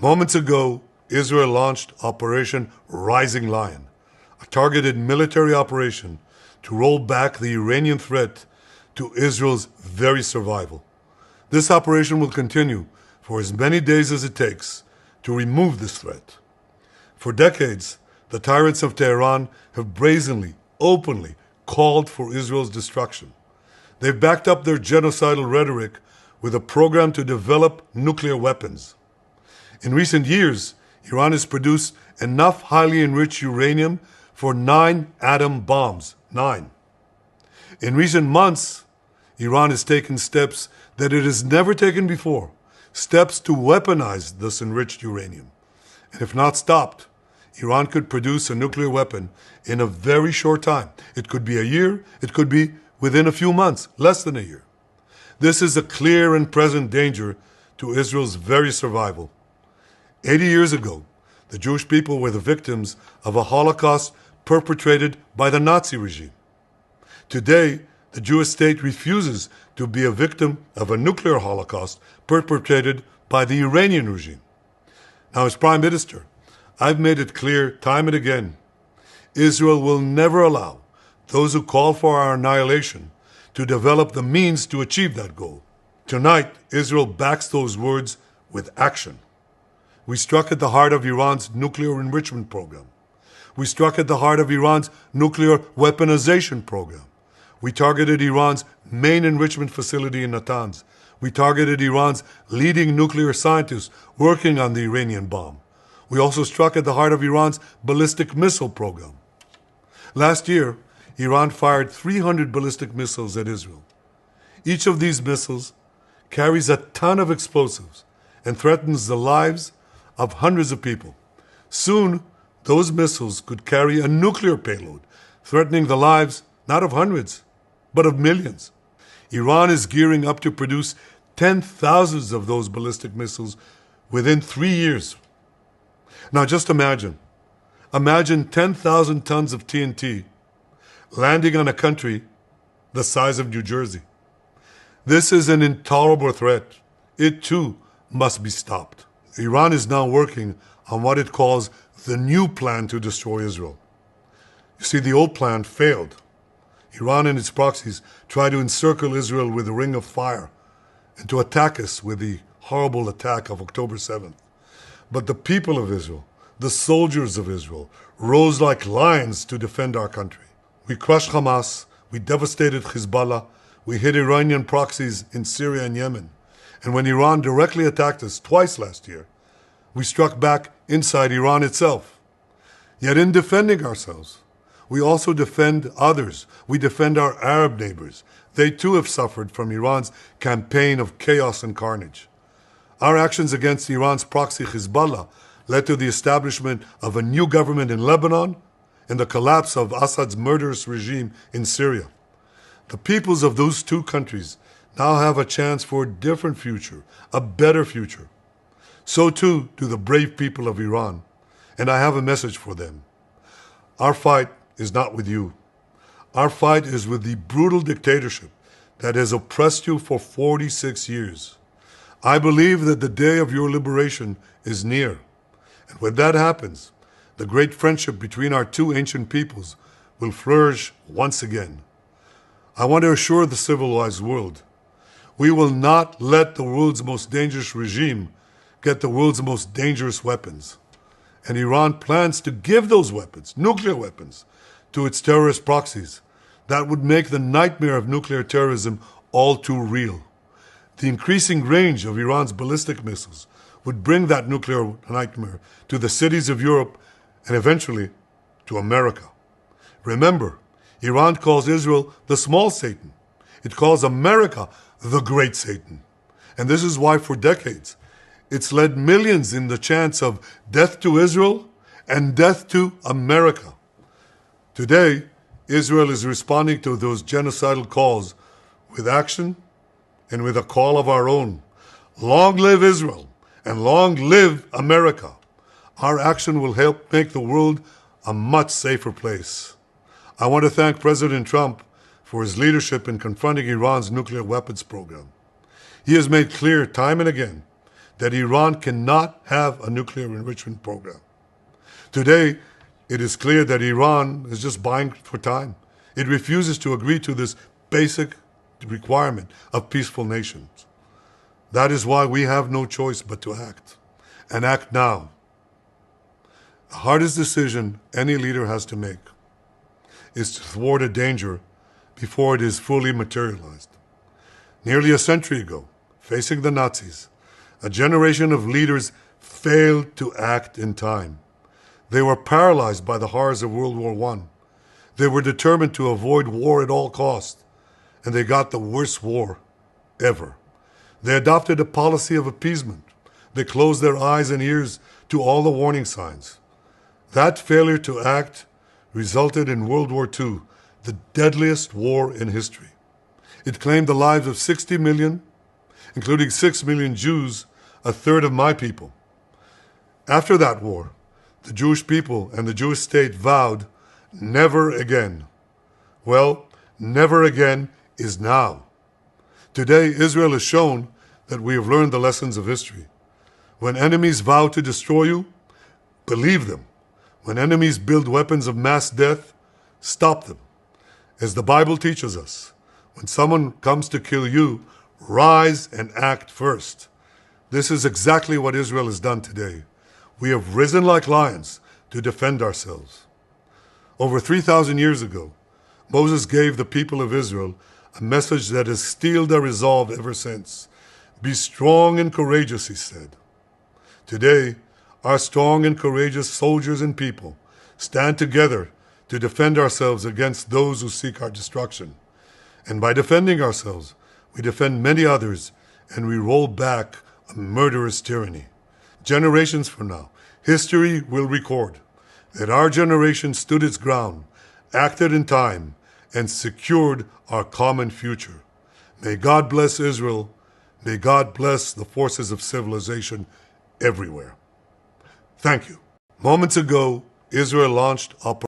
Moments ago, Israel launched Operation Rising Lion, a targeted military operation to roll back the Iranian threat to Israel's very survival. This operation will continue for as many days as it takes to remove this threat. For decades, the tyrants of Tehran have brazenly, openly called for Israel's destruction. They've backed up their genocidal rhetoric with a program to develop nuclear weapons. In recent years, Iran has produced enough highly enriched uranium for 9 atom bombs. 9. In recent months, Iran has taken steps that it has never taken before, steps to weaponize this enriched uranium. And if not stopped, Iran could produce a nuclear weapon in a very short time. It could be a year, it could be within a few months, less than a year. This is a clear and present danger to Israel's very survival. 80 years ago, the Jewish people were the victims of a Holocaust perpetrated by the Nazi regime. Today, the Jewish state refuses to be a victim of a nuclear Holocaust perpetrated by the Iranian regime. Now, as Prime Minister, I've made it clear time and again, Israel will never allow those who call for our annihilation to develop the means to achieve that goal. Tonight, Israel backs those words with action. We struck at the heart of Iran's nuclear enrichment program. We struck at the heart of Iran's nuclear weaponization program. We targeted Iran's main enrichment facility in Natanz. We targeted Iran's leading nuclear scientists working on the Iranian bomb. We also struck at the heart of Iran's ballistic missile program. Last year, Iran fired 300 ballistic missiles at Israel. Each of these missiles carries a ton of explosives and threatens the lives of hundreds of people. Soon, those missiles could carry a nuclear payload, threatening the lives not of hundreds, but of millions. Iran is gearing up to produce 10,000 of those ballistic missiles within 3 years. Now just imagine 10,000 tons of TNT landing on a country the size of New Jersey. This is an intolerable threat. It too must be stopped. Iran is now working on what it calls the new plan to destroy Israel. You see, the old plan failed. Iran and its proxies tried to encircle Israel with a ring of fire and to attack us with the horrible attack of October 7th. But the people of Israel, the soldiers of Israel, rose like lions to defend our country. We crushed Hamas, we devastated Hezbollah, we hit Iranian proxies in Syria and Yemen. And when Iran directly attacked us twice last year, we struck back inside Iran itself. Yet in defending ourselves, we also defend others. We defend our Arab neighbors. They too have suffered from Iran's campaign of chaos and carnage. Our actions against Iran's proxy Hezbollah led to the establishment of a new government in Lebanon and the collapse of Assad's murderous regime in Syria. The peoples of those two countries now have a chance for a different future, a better future. So too do the brave people of Iran, and I have a message for them. Our fight is not with you. Our fight is with the brutal dictatorship that has oppressed you for 46 years. I believe that the day of your liberation is near. And when that happens, the great friendship between our two ancient peoples will flourish once again. I want to assure the civilized world, we will not let the world's most dangerous regime get the world's most dangerous weapons. And Iran plans to give those weapons, nuclear weapons, to its terrorist proxies. That would make the nightmare of nuclear terrorism all too real. The increasing range of Iran's ballistic missiles would bring that nuclear nightmare to the cities of Europe and eventually to America. Remember, Iran calls Israel the small Satan. It calls America the great Satan. And this is why for decades, it's led millions in the chants of death to Israel and death to America. Today, Israel is responding to those genocidal calls with action and with a call of our own. Long live Israel and long live America. Our action will help make the world a much safer place. I want to thank President Trump for his leadership in confronting Iran's nuclear weapons program. He has made clear time and again that Iran cannot have a nuclear enrichment program. Today, it is clear that Iran is just buying for time. It refuses to agree to this basic requirement of peaceful nations. That is why we have no choice but to act, and act now. The hardest decision any leader has to make is to thwart a danger before it is fully materialized. Nearly a century ago, facing the Nazis, a generation of leaders failed to act in time. They were paralyzed by the horrors of World War I. They were determined to avoid war at all costs, and they got the worst war ever. They adopted a policy of appeasement. They closed their eyes and ears to all the warning signs. That failure to act resulted in World War II, the deadliest war in history. It claimed the lives of 60 million, including 6 million Jews, a third of my people. After that war, the Jewish people and the Jewish state vowed, never again. Well, never again is now. Today, Israel has shown that we have learned the lessons of history. When enemies vow to destroy you, believe them. When enemies build weapons of mass death, stop them. As the Bible teaches us, when someone comes to kill you, rise and act first. This is exactly what Israel has done today. We have risen like lions to defend ourselves. Over 3,000 years ago, Moses gave the people of Israel a message that has steeled their resolve ever since. Be strong and courageous, he said. Today, our strong and courageous soldiers and people stand together to defend ourselves against those who seek our destruction. And by defending ourselves, we defend many others, and we roll back a murderous tyranny. Generations from now, history will record that our generation stood its ground, acted in time, and secured our common future. May God bless Israel. May God bless the forces of civilization everywhere. Thank you. Moments ago, Israel launched Operation